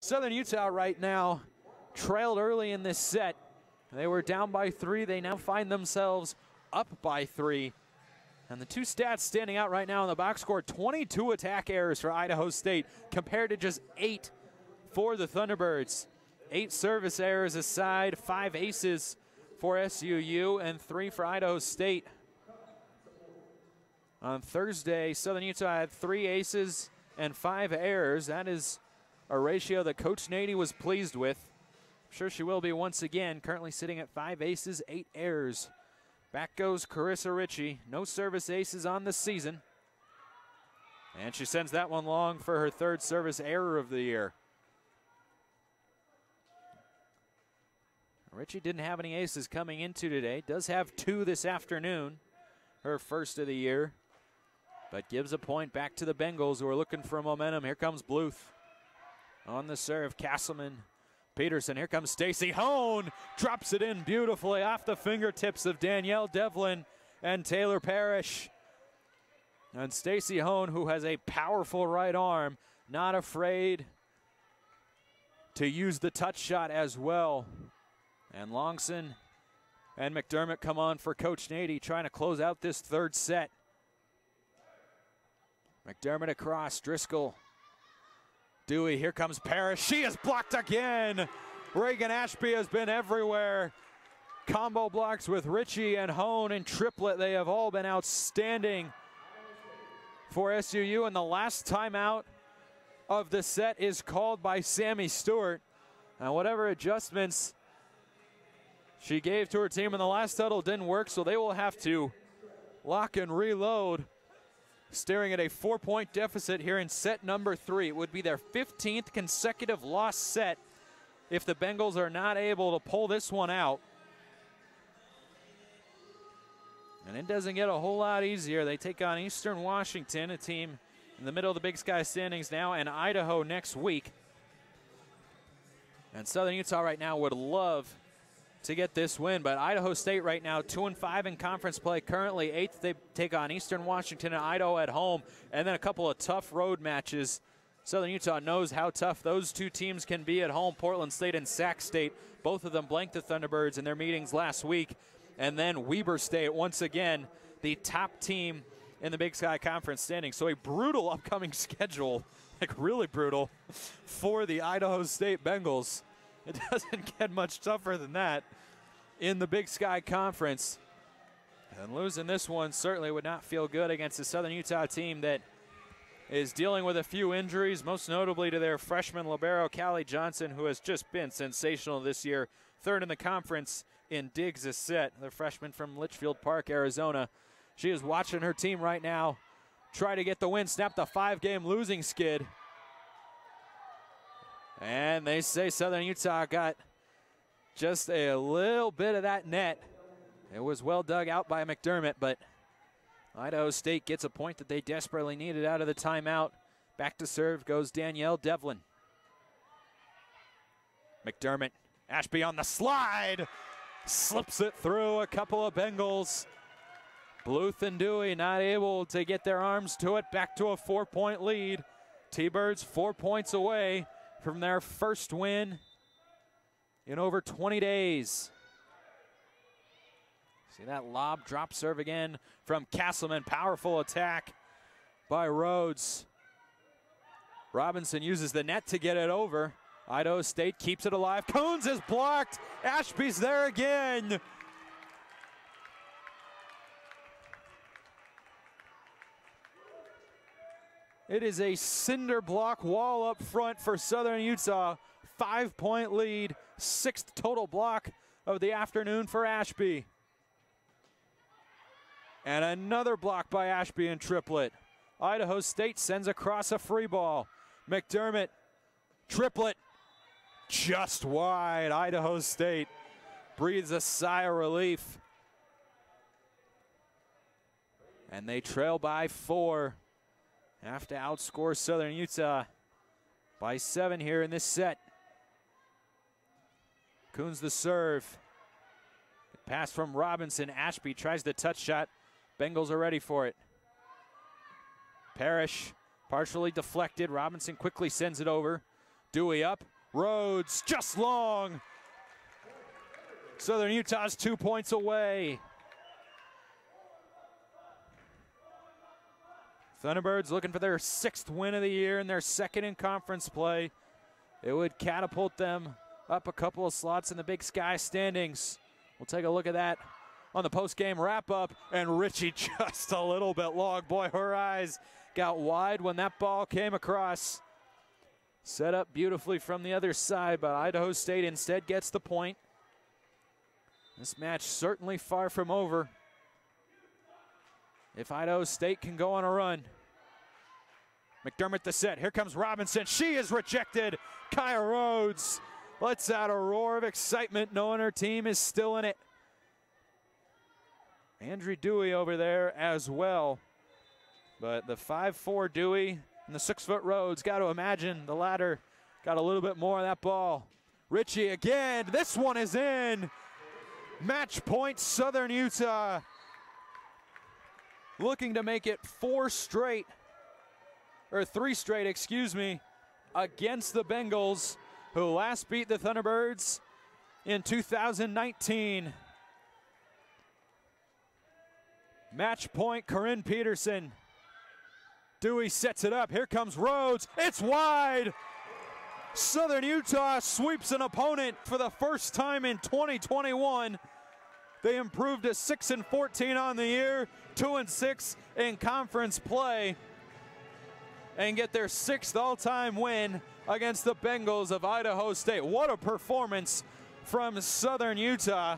Southern Utah right now trailed early in this set. They were down by 3. They now find themselves up by 3. And the two stats standing out right now in the box score: 22 attack errors for Idaho State compared to just 8 for the Thunderbirds. 8 service errors aside, 5 aces for SUU and 3 for Idaho State. On Thursday, Southern Utah had 3 aces and 5 errors. That is a ratio that Coach Nady was pleased with. I'm sure she will be once again, currently sitting at 5 aces, 8 errors. Back goes Carissa Ritchie. No service aces on the season. And she sends that one long for her 3rd service error of the year. Ritchie didn't have any aces coming into today. Does have 2 this afternoon, her 1st of the year. But gives a point back to the Bengals, who are looking for momentum. Here comes Bluth. On the serve, Castleman, Peterson. Here comes Stacy Hone. Drops it in beautifully off the fingertips of Danielle Devlin and Taylor Parrish. And Stacy Hone, who has a powerful right arm, not afraid to use the touch shot as well. And Longson and McDermott come on for Coach Nady, trying to close out this 3rd set. McDermott across, Driscoll, Dewey. Here comes Parrish. She is blocked again. Reagan Ashby has been everywhere. Combo blocks with Ritchie and Hone and Triplett. They have all been outstanding for SUU. And the last timeout of the set is called by Sammy Stewart. And whatever adjustments she gave to her team in the last huddle didn't work, so they will have to lock and reload. Staring at a 4-point deficit here in set number 3. It would be their 15th consecutive loss set if the Bengals are not able to pull this one out. And it doesn't get a whole lot easier. They take on Eastern Washington, a team in the middle of the Big Sky standings now, and Idaho next week. And Southern Utah right now would love to get this win, but Idaho State right now 2-5 in conference play, currently 8th. They take on Eastern Washington and Idaho at home, and then a couple of tough road matches. Southern Utah knows how tough those two teams can be at home. Portland State and Sac State, both of them blanked the Thunderbirds in their meetings last week. And then Weber State, once again, the top team in the Big Sky Conference standing. So a brutal upcoming schedule, like really brutal, for the Idaho State Bengals. It doesn't get much tougher than that in the Big Sky Conference. And losing this one certainly would not feel good against the Southern Utah team that is dealing with a few injuries, most notably to their freshman libero, Callie Johnson, who has just been sensational this year. 3rd in the conference in digs a set, the freshman from Litchfield Park, Arizona. She is watching her team right now try to get the win, snap the 5-game losing skid. And they say Southern Utah got just a little bit of that net. It was well dug out by McDermott, but Idaho State gets a point that they desperately needed out of the timeout. Back to serve goes Danielle Devlin. McDermott, Ashby on the slide. Slips it through a couple of Bengals. Bluth and Dewey not able to get their arms to it. Back to a 4-point lead. T-Birds 4 points away from their first win in over 20 days. See that lob drop serve again from Castleman. Powerful attack by Rhodes. Robinson uses the net to get it over. Idaho State keeps it alive. Coons is blocked. Ashby's there again. It is a cinder block wall up front for Southern Utah. 5-point lead, 6th total block of the afternoon for Ashby. And another block by Ashby and Triplett. Idaho State sends across a free ball. McDermott, Triplett, just wide. Idaho State breathes a sigh of relief. And they trail by 4. Have to outscore Southern Utah by 7 here in this set. Coons the serve. Pass from Robinson. Ashby tries the touch shot. Bengals are ready for it. Parrish partially deflected. Robinson quickly sends it over. Dewey up, Rhodes just long. Southern Utah's 2 points away. Thunderbirds looking for their 6th win of the year and their 2nd in conference play. It would catapult them up a couple of slots in the Big Sky standings. We'll take a look at that on the post-game wrap-up, and Richie just a little bit long. Boy, her eyes got wide when that ball came across. Set up beautifully from the other side, but Idaho State instead gets the point. This match certainly far from over. If Idaho State can go on a run. McDermott the set. Here comes Robinson. She is rejected. Kaya Rhodes lets out a roar of excitement knowing her team is still in it. Andrew Dewey over there as well. But the 5'4" Dewey and the 6-foot Rhodes, got to imagine the latter got a little bit more of that ball. Richie again. This one is in. Match point Southern Utah. Looking to make it 3 straight, excuse me, against the Bengals, who last beat the Thunderbirds in 2019. Match point, Corinne Peterson. Dewey sets it up. Here comes Rhodes. It's wide. Southern Utah sweeps an opponent for the first time in 2021. They improved to 6-14 on the year, 2-6 in conference play, and get their 6th all-time win against the Bengals of Idaho State. What a performance from Southern Utah.